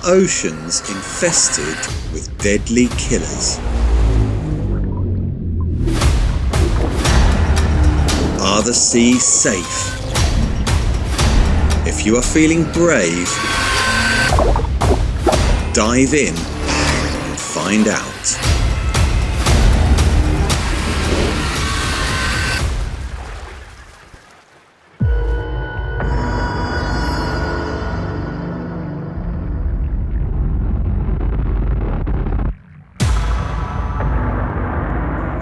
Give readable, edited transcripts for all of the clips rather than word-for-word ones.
oceans infested with deadly killers? Are the seas safe? If you are feeling brave, dive in and find out.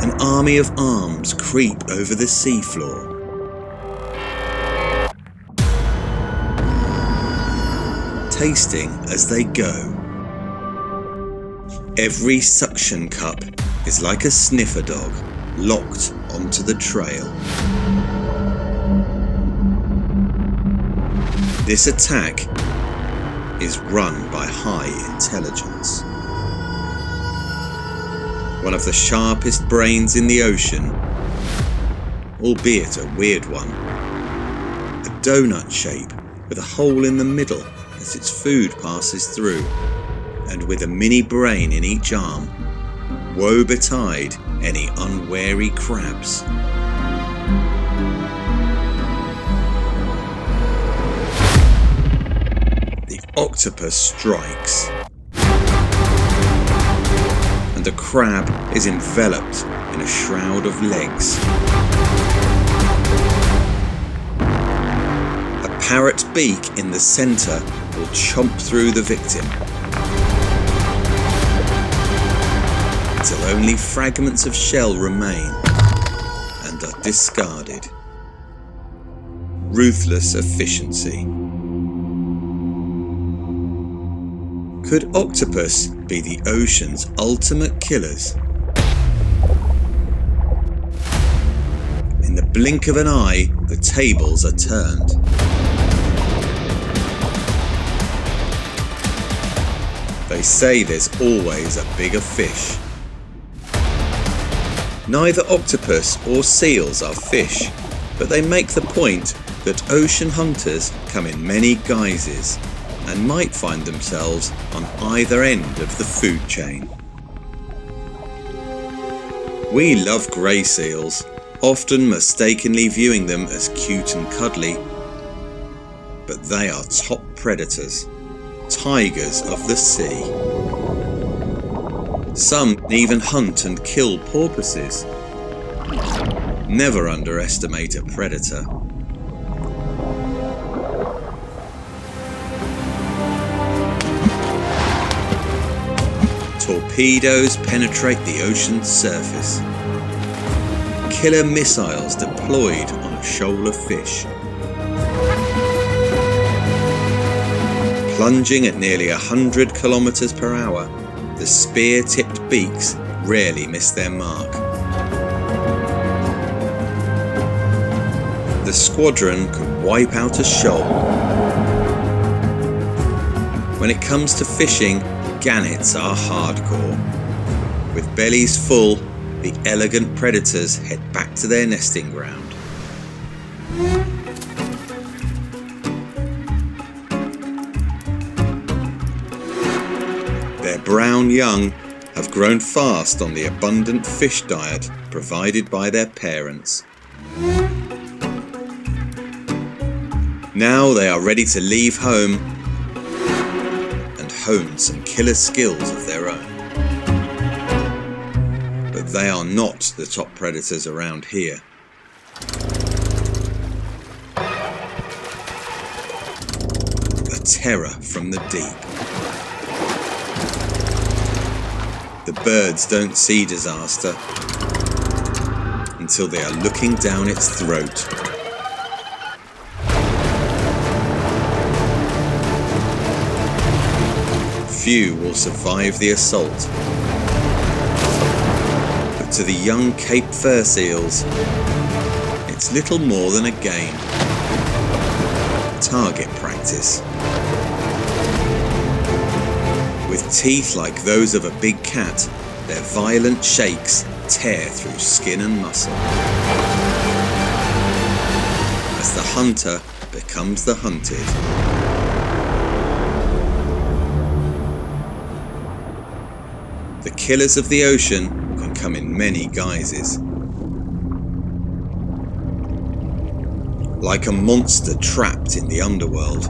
An army of arms creep over the seafloor. Tasting as they go. Every suction cup is like a sniffer dog locked onto the trail. This attack is run by high intelligence. One of the sharpest brains in the ocean, albeit a weird one. A donut shape with a hole in the middle as its food passes through, and with a mini brain in each arm. Woe betide any unwary crabs. The octopus strikes, and the crab is enveloped in a shroud of legs. A parrot beak in the centre will chomp through the victim, until only fragments of shell remain and are discarded. Ruthless efficiency. Could octopus be the ocean's ultimate killers? In the blink of an eye, the tables are turned. They say there's always a bigger fish. Neither octopus or seals are fish, but they make the point that ocean hunters come in many guises and might find themselves on either end of the food chain. We love grey seals, often mistakenly viewing them as cute and cuddly, but they are top predators, tigers of the sea. Some even hunt and kill porpoises. Never underestimate a predator. Torpedoes penetrate the ocean's surface. Killer missiles deployed on a shoal of fish. Plunging at nearly 100 kilometers per hour, the spear-tipped beaks rarely miss their mark. The squadron could wipe out a shoal. When it comes to fishing, Gannets are hardcore. With bellies full, the elegant predators head back to their nesting ground. Their brown young have grown fast on the abundant fish diet provided by their parents. Now they are ready to leave home and hone some killer skills of their own. But they are not the top predators around here. A terror from the deep. The birds don't see disaster until they are looking down its throat. Few will survive the assault, but to the young Cape fur seals, it's little more than a game. Target practice. With teeth like those of a big cat, their violent shakes tear through skin and muscle. As the hunter becomes the hunted. The killers of the ocean can come in many guises. Like a monster trapped in the underworld,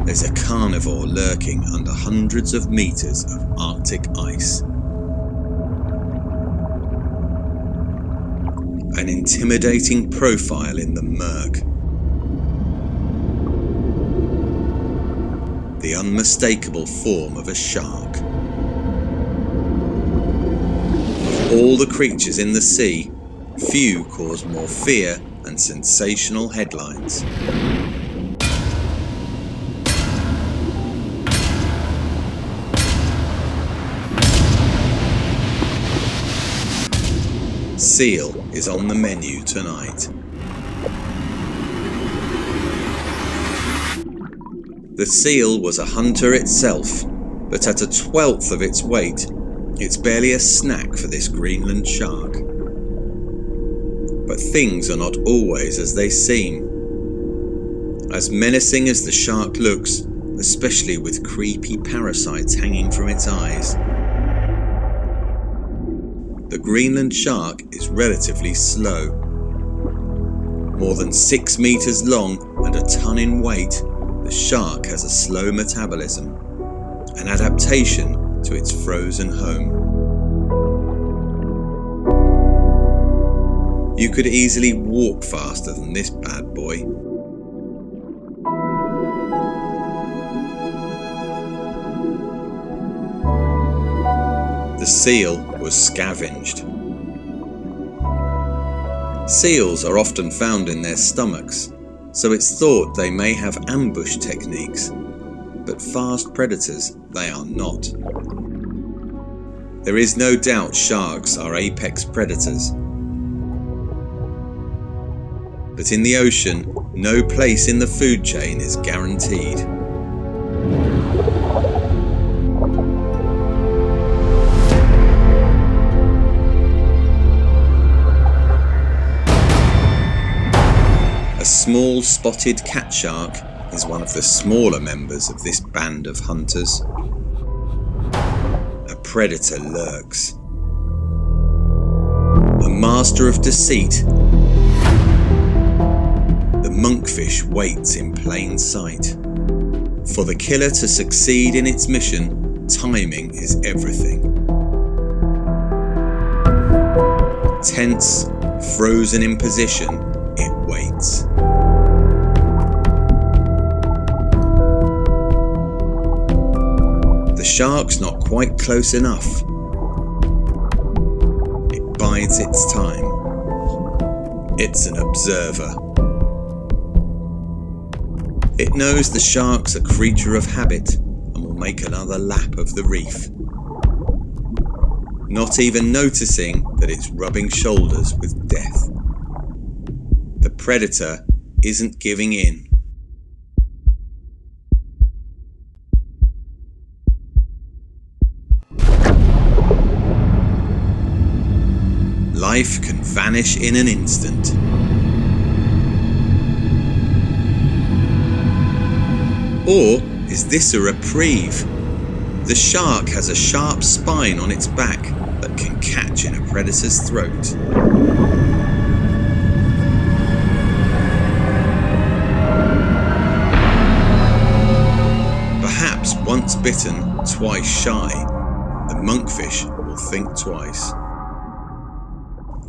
there's a carnivore lurking under hundreds of meters of Arctic ice. An intimidating profile in the murk. The unmistakable form of a shark. Of all the creatures in the sea, few cause more fear and sensational headlines. Seal is on the menu tonight. The seal was a hunter itself, but at 1/12 of its weight, it's barely a snack for this Greenland shark. But things are not always as they seem. As menacing as the shark looks, especially with creepy parasites hanging from its eyes, the Greenland shark is relatively slow. More than 6 meters long and a ton in weight, the shark has a slow metabolism, an adaptation to its frozen home. You could easily walk faster than this bad boy. The seal was scavenged. Seals are often found in their stomachs, so it's thought they may have ambush techniques, but fast predators they are not. There is no doubt sharks are apex predators. But in the ocean, no place in the food chain is guaranteed. A small spotted catshark is one of the smaller members of this band of hunters. A predator lurks. A master of deceit, the monkfish waits in plain sight. For the killer to succeed in its mission, timing is everything. Tense, frozen in position, it waits. The shark's not quite close enough. It bides its time. It's an observer. It knows the shark's a creature of habit and will make another lap of the reef, not even noticing that it's rubbing shoulders with death. The predator isn't giving in. Life can vanish in an instant. Or is this a reprieve? The shark has a sharp spine on its back that can catch in a predator's throat. Perhaps once bitten, twice shy, the monkfish will think twice.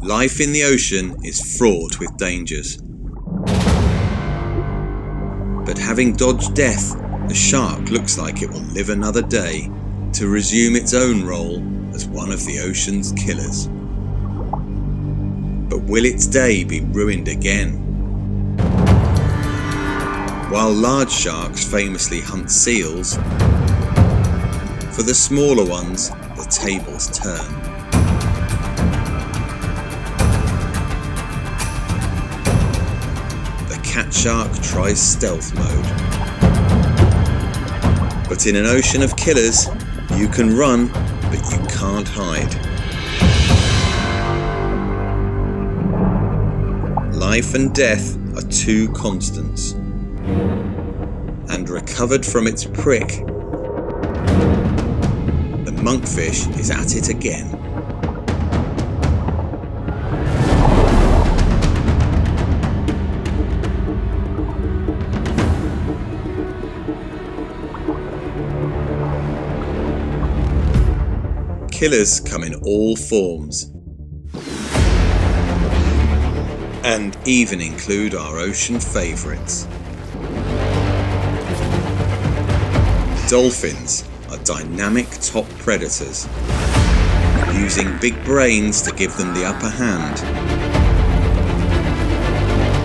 Life in the ocean is fraught with dangers. But having dodged death, the shark looks like it will live another day to resume its own role as one of the ocean's killers. But will its day be ruined again? While large sharks famously hunt seals, for the smaller ones, the tables turn. Catshark tries stealth mode. But in an ocean of killers, you can run, but you can't hide. Life and death are two constants. And recovered from its prick, the Monkfish is at it again. Killers come in all forms, and even include our ocean favourites. Dolphins are dynamic top predators, using big brains to give them the upper hand,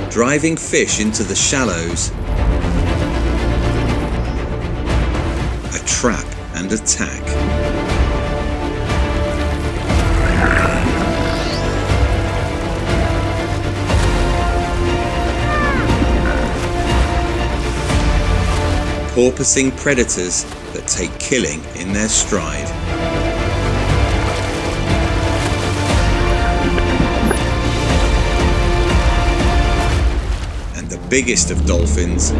driving fish into the shallows, a trap and attack. Porpoising predators that take killing in their stride. And the biggest of dolphins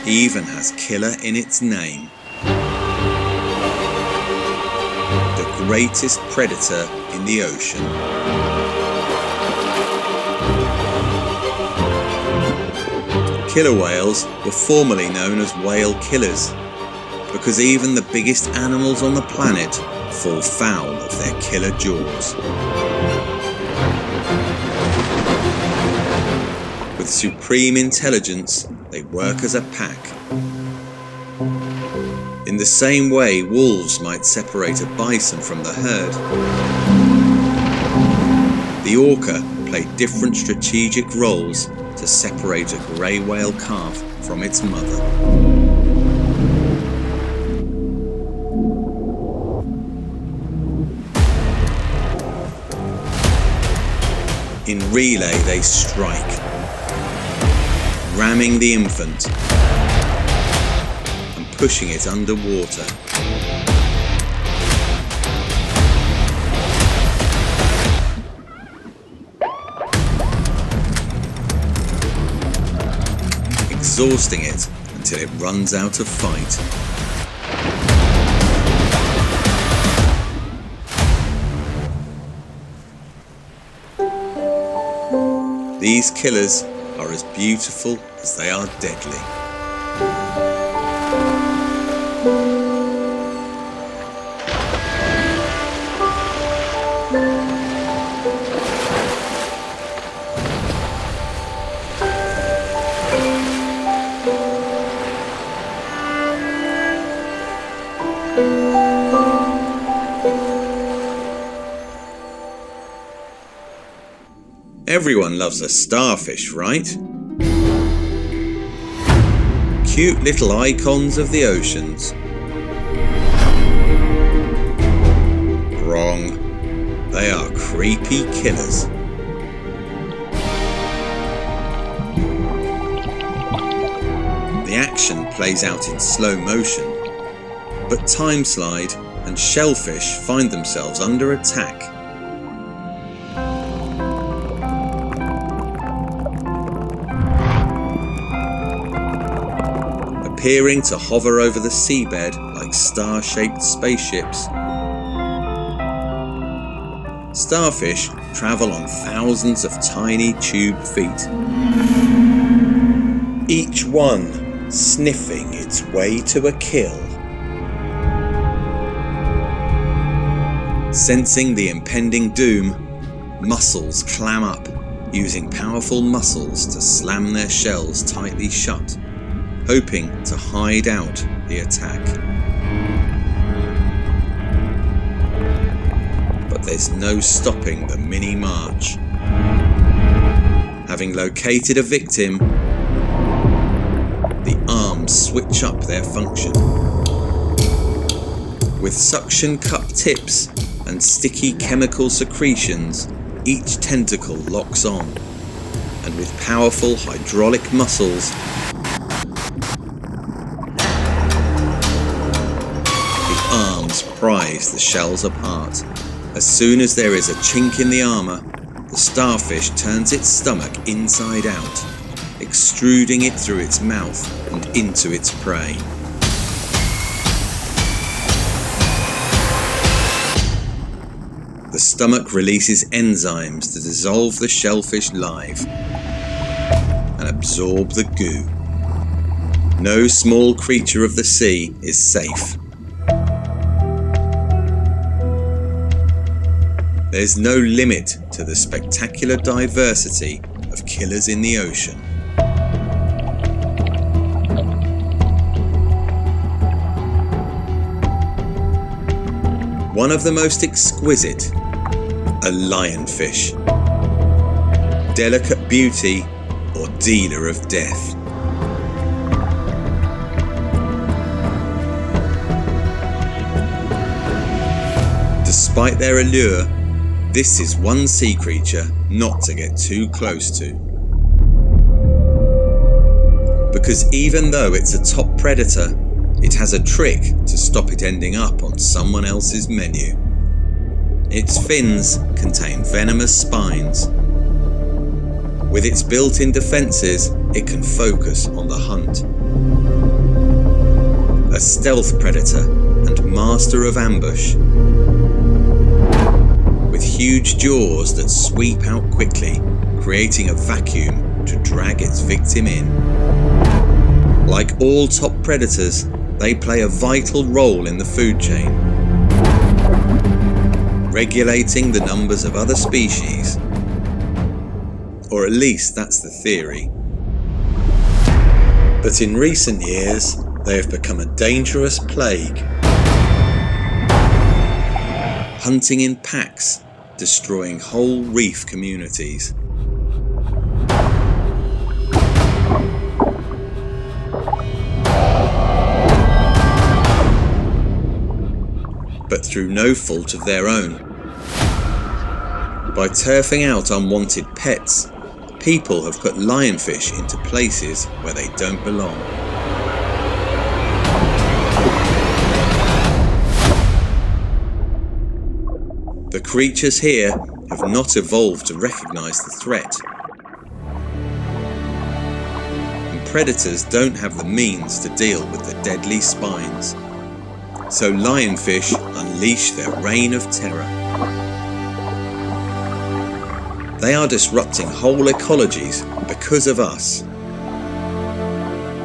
even has killer in its name. The greatest predator in the ocean. Killer whales were formerly known as whale killers, because even the biggest animals on the planet fall foul of their killer jaws. With supreme intelligence, they work as a pack. In the same way wolves might separate a bison from the herd, the orca played different strategic roles to separate a grey whale calf from its mother. In relay they strike, ramming the infant and pushing it underwater. Exhausting it until it runs out of fight. These killers are as beautiful as they are deadly. Everyone loves a starfish, right? Cute little icons of the oceans. Wrong. They are creepy killers. The action plays out in slow motion, but timeslide and shellfish find themselves under attack. Appearing to hover over the seabed like star-shaped spaceships. Starfish travel on thousands of tiny tube feet, each one sniffing its way to a kill. Sensing the impending doom, mussels clam up, using powerful muscles to slam their shells tightly shut, hoping to hide out the attack. But there's no stopping the mini march. Having located a victim, the arms switch up their function. With suction cup tips and sticky chemical secretions, each tentacle locks on, and with powerful hydraulic muscles, prise the shells apart. As soon as there is a chink in the armour, the starfish turns its stomach inside out, extruding it through its mouth and into its prey. stomach releases enzymes to dissolve the shellfish live and absorb the goo. No small creature of the sea is safe. There's no limit to the spectacular diversity of killers in the ocean. One of the most exquisite, a lionfish. Delicate beauty or dealer of death. Despite their allure, this is one sea creature not to get too close to. Because even though it's a top predator, it has a trick to stop it ending up on someone else's menu. Its fins contain venomous spines. With its built-in defences, it can focus on the hunt. A stealth predator and master of ambush. With huge jaws that sweep out quickly, creating a vacuum to drag its victim in. Like all top predators, they play a vital role in the food chain, regulating the numbers of other species. Or at least that's the theory. But in recent years, they have become a dangerous plague. Hunting in packs, destroying whole reef communities. But through no fault of their own. By turfing out unwanted pets, people have put lionfish into places where they don't belong. The creatures here have not evolved to recognise the threat. And predators don't have the means to deal with the deadly spines. So lionfish unleash their reign of terror. They are disrupting whole ecologies because of us.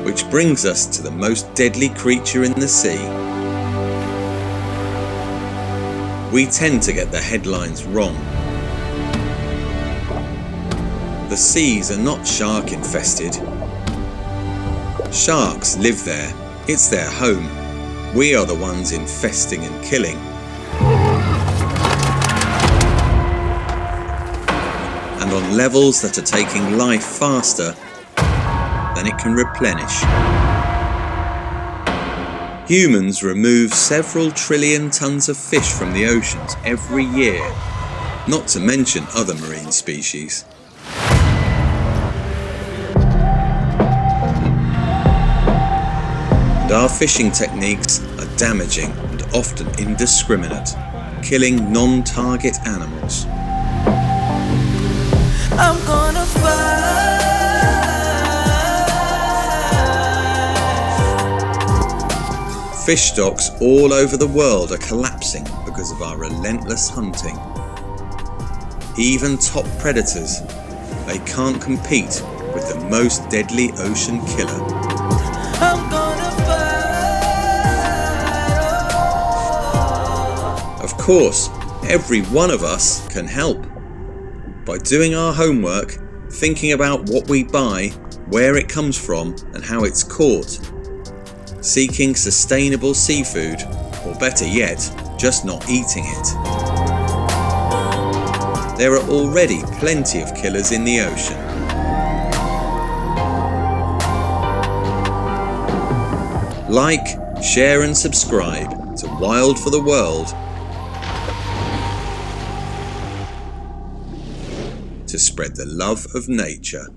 Which brings us to the most deadly creature in the sea. We tend to get the headlines wrong. The seas are not shark infested. Sharks live there, it's their home. We are the ones infesting and killing. And on levels that are taking life faster than it can replenish. Humans remove several trillion tons of fish from the oceans every year, not to mention other marine species. And our fishing techniques are damaging and often indiscriminate, killing non-target animals. I'm gonna fight. Fish stocks all over the world are collapsing because of our relentless hunting. Even top predators, they can't compete with the most deadly ocean killer. I'm gonna fight. Of course, every one of us can help. By doing our homework, thinking about what we buy, where it comes from and how it's caught. Seeking sustainable seafood, or better yet, just not eating it. There are already plenty of killers in the ocean. Like, share and subscribe to Wild for the World to spread the love of nature.